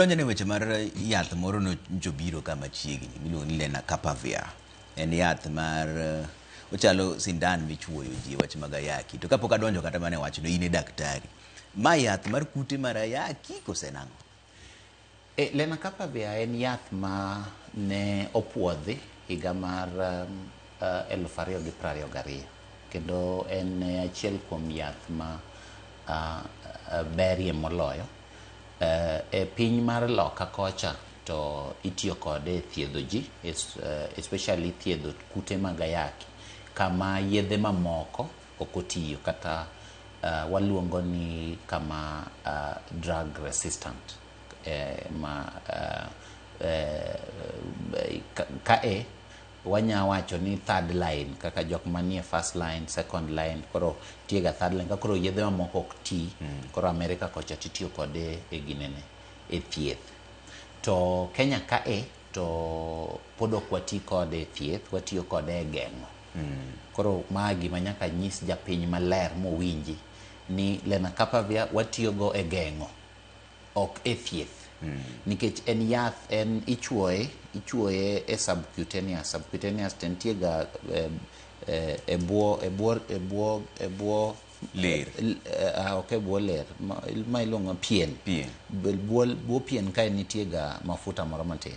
Donjone weche mar yath moro nojobiro kama chiegni miluongo ni Lenacapavir. En yath mar ochalo sindan michuoyo ji wach mag ayaki. To kapok adonjo kata mane wachno in e daktari. Ma yath mar kute mar ayaki kose nang'o? Lenacapavir en yath ma ne opuodhi higa mar 2022 kendo en achiel kuom yath ma berie moloyo. E piny mar loka kocha to itiyo kode e thiedho ji, especially thiedho kute mag ayaki kama yedhe mamoko ok otiyo kata waluongo ni kama drug resistant kae wanya wacho ni third line kaka jok manie first line, second line, koro tiega third line koro yedhe mamoko ok ti, koro America kocha titiyo kode e ginene e thieth. To Kenya kae to pod ok wati kode e thieth, watiyo kode e geng'o. Koro ma gima nyaka nyis japiny maler mowinji ni Lenacapavir watiyogo e geng'o, ok e thieth. Nikech en yath, en ichuoye e subcutaneous tentiega e buo ler. Ok e buo ler, ma iluongo pien. Buo pien kae nitiega mafuta moro matin.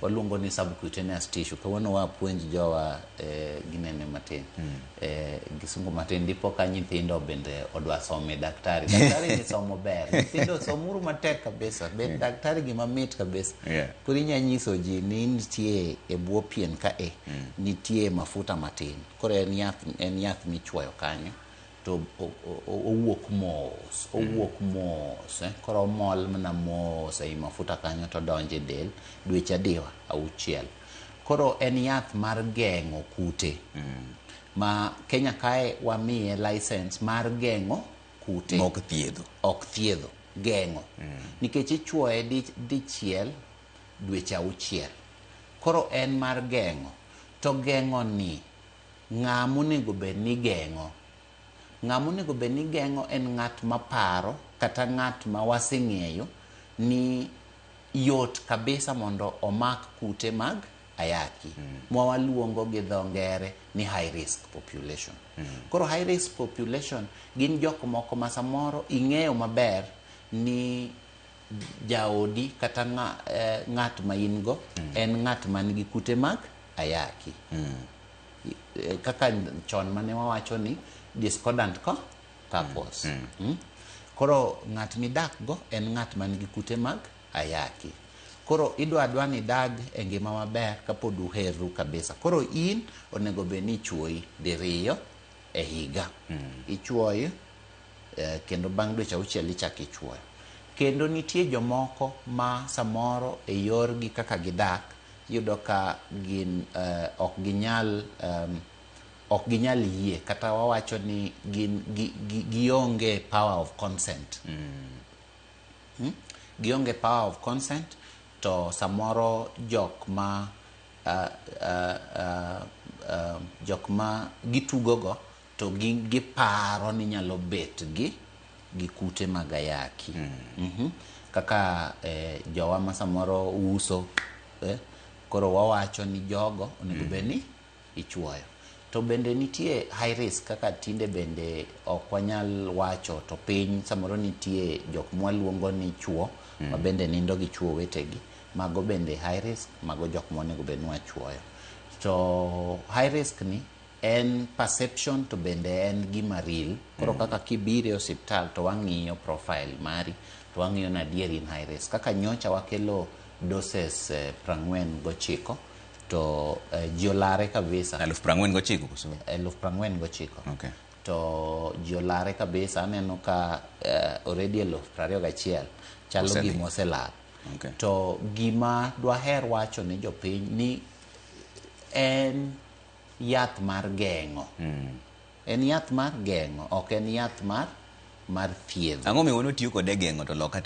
Waluongo ni subcutaneous tissue. Kawuono wapuonj jowa ginene matin. Gisungu matin, dipo ka nyithindo bende odwa some daktari. Daktari ni somo ber. Nyithindo somuru matek kabisa. Bet daktari gima mit kabisa. Koro inya nyiso ji ni nitie e buo pien kae nitie mafuta matin. Koro en yath michuoyo kanyo. To owuok mos, koro omol mana mos ei mafuta kanyo to donje del dweche 6. Koro en yath mar geng'o kute. Ma Kenya kae wamiye license mar geng'o kute. Ok thiedho, geng'o. Nikech ichuoye dichiel dweche 6. Koro en mar geng'o. To geng'o ni ng'ama onego bed ni geng'o? Ng'ama onego bed ni geng'o en ng'at maparo kata ng'at ma waseng'eyo ni yot kabisa mondo omak kute mag ayaki. Mwaluongo gi dho ngere ni high risk population. Koro high risk population gin jok moko ma samoro ing'eyo maber ni jaodi kata ng'at ma in go en ng'at man gi kute mag ayaki. Kaka chon mane wawacho ni discordant couples. Koro ng'at midak go en ng'at man gi kute mag ayaki. Koro idwa ni dag e ngima maber kapod uheru kabisa. Koro in onego bed ni ichuoyi diriyo e higa. Ichuoyi kendo bang' dweche 6 ichak ichuoyo. Kendo nitie jomoko ma samoro e yorgi kaka gidak yudo ka gin ok ginyal yie kata wawacho ni gionge power of consent. Gionge power of consent to samoro jok ma gitugogo to giparo ni nyalo bet gi kute mag ayaki. Kaka jowa ma samoro uso, koro wawacho ni jogo onego bed ni ichuoyo. To bende nitie high risk kaka tinde bende ok wanyal wacho to piny samoro nitie jok mwaluongo ni chuo ma bende nindo gi chuo wetegi. Mago bende high risk, mago jok monego bed ni wachuoyo. To high risk ni en perception to bende en gima real. Koro kaka kibire osiptal to wang'iyo profile mari to wang'iyo na adieri in high risk. Kaka nyocha wakelo doses 49 to jiolare kabisa. 49 kuso? 49. Okay. To jiolare kabisa, aneno ka already 21 chalo gima oselal. Okay. To gima dwaher wacho ne jopiny ni en yath mar geng'o. En yath mar geng'o, ok en yath mar thiedho. Ang'o miyo tiyo kode geng'o to loka